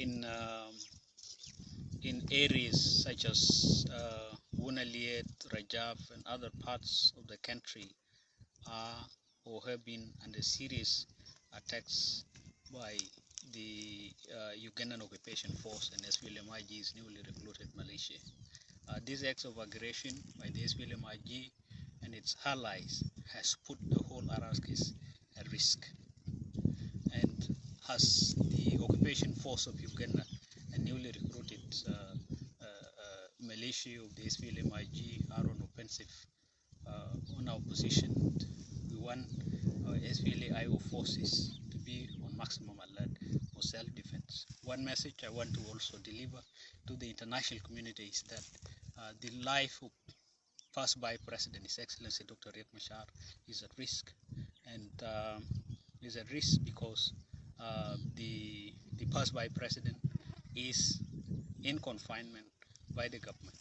in areas such as Wunaliet, Rajab, and other parts of the country are or have been under serious attacks by the Ugandan occupation force and SPLM-IG's newly recruited militia. This act of aggression by the SPLM-IG and its allies has put the whole R-ARCSS at risk. And as the occupation force of Uganda and newly recruited militia of the SPLM-IG are on offensive on our position, we want our SPLA-IO forces to be on maximum alert for self-defense. One message I want to also deliver to the international community is that the life of past by President, His Excellency Dr. Riek Machar, is at risk, and is at risk because the past by President is in confinement by the government.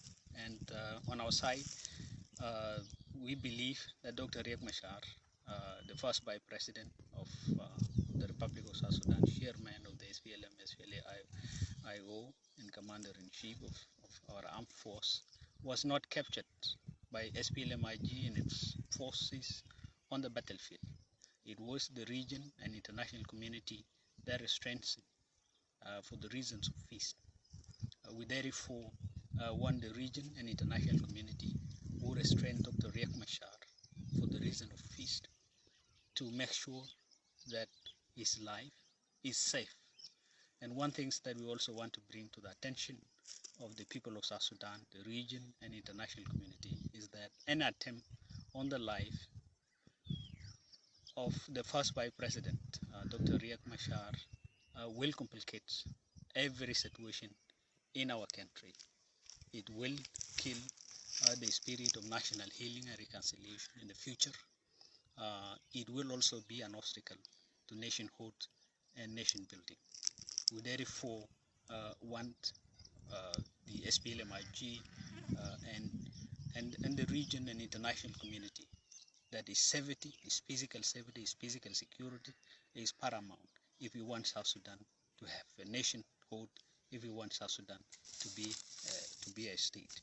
And on our side, we believe that Dr. Riek Machar, the first by President of the Republic of South Sudan, chairman of the SPLM, SPLA-IO, and commander-in-chief of our armed force, was not captured by SPLM-IG and its forces on the battlefield. It was the region and international community that restrained him for the reasons of peace. We therefore want the region and international community who restrained Dr. Riek Machar for the reason of peace to make sure that his life is safe. And one thing that we also want to bring to the attention of the people of South Sudan, the region and international community, is that any attempt on the life of the first Vice President, Dr. Riek Machar, will complicate every situation in our country. It will kill the spirit of national healing and reconciliation in the future. It will also be an obstacle to nationhood and nation building. We therefore want the SPLM-IG and the region and international community that is safety, is physical safety, is physical security is paramount if we want South Sudan to have a nationhood, if we want South Sudan to be a state.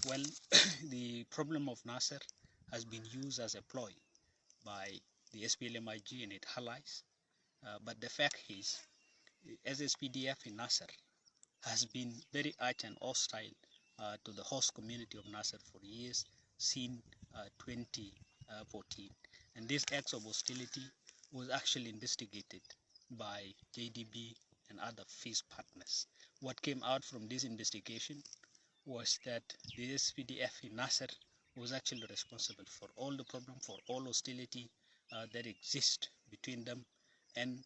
Well, the problem of Nasser has been used as a ploy by the SPLM-IG and its allies, but the fact is, SSPDF in Nasser has been very arch and hostile to the host community of Nasser for years, since 2014. And this act of hostility was actually investigated by JDB and other peace partners. What came out from this investigation was that the SPDF in Nasser was actually responsible for all the problem, for all hostility that exists between them and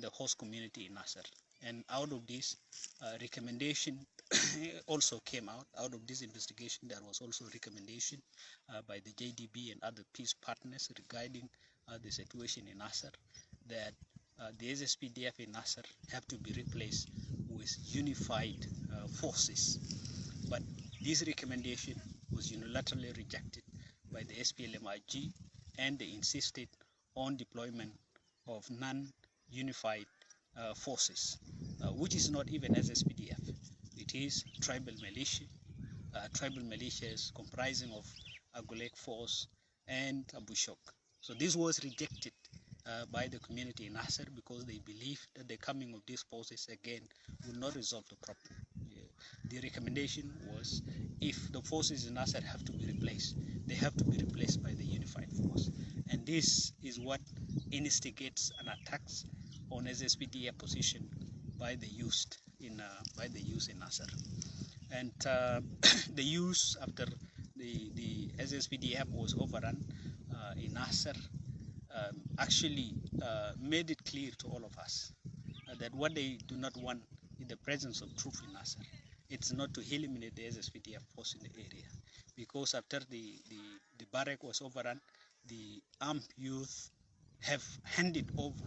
the host community in Nasser. And out of this recommendation also came out of this investigation. There was also a recommendation by the JDB and other peace partners regarding the situation in Nasser, that the SSPDF in Nasser have to be replaced with unified forces. But this recommendation was unilaterally rejected by the SPLM-IG, and they insisted on deployment of non-unified forces, which is not even SSPDF. It is tribal militia. Tribal militias comprising of Agulek Force and Abu Shok. So this was rejected by the community in Nasser because they believe that the coming of these forces again will not resolve the problem. The recommendation was, if the forces in Nasser have to be replaced, they have to be replaced by the unified force. And this is what instigates an attacks on SSPDF position by the youth in Nasser. And the youth, after the SSPDF was overrun in Nasser, actually made it clear to all of us that what they do not want in the presence of troops in Nasser, it's not to eliminate the SSPDF force in the area, because after the barrack was overrun, the armed youth have handed over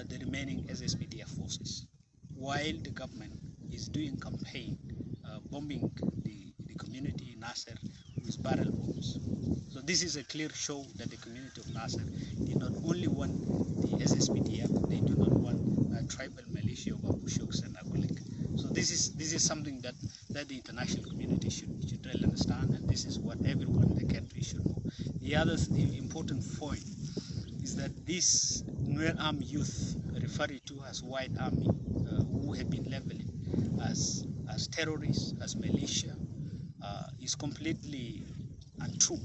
the remaining SSPDF forces, while the government is doing campaign bombing the community in Nasser with barrel bombs. So this is a clear show that the community of Nasser did not only want the SSPDF, they do not want tribal militia of Abu Shoks and Agulek this is something that the international community should really understand, and this is what everyone in the country should know. The other important point is that this Nuer armed youth referred to as White Army, who have been labeled as terrorists, as militia, is completely untrue.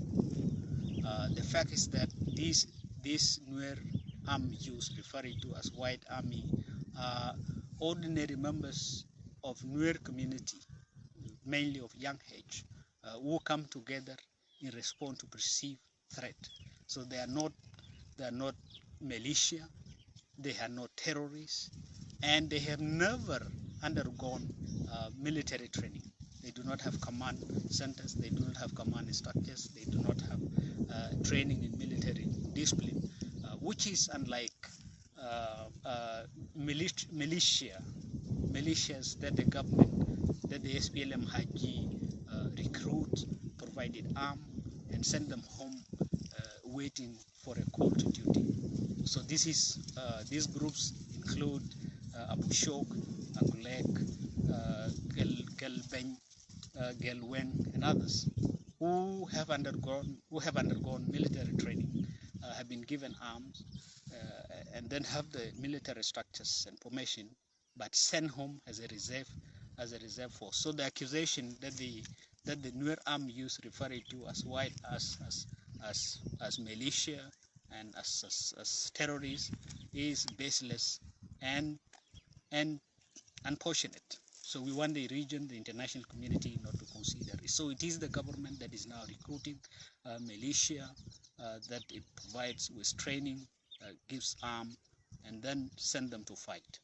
The fact is that these Nuer armed youth referred to as White Army are ordinary members of Nuer community, mainly of young age, who come together in response to perceived threat. So they are not militia, they are not terrorists, and they have never undergone military training. They do not have command centers, they do not have command structures, they do not have training in military discipline, which is unlike militias that the government, that the SPLM Haji recruit, provided arm, and send them home waiting for a call to duty. So this is these groups include Abu Shok, Agulek, Gelbeng, Gelweng, and others who have undergone military training, have been given arms, and then have the military structures and formation, but sent home as a reserve force. So the accusation that the Nuer armed youth referred to as white as militia and as terrorists is baseless and unfortunate. So we want the region, the international community, not to consider it. So it is the government that is now recruiting militia, that it provides with training, gives arm, and then send them to fight.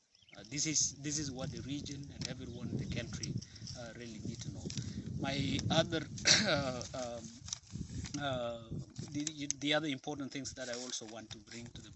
This is what the region and everyone in the country really need to know. My other the other important things that I also want to bring to the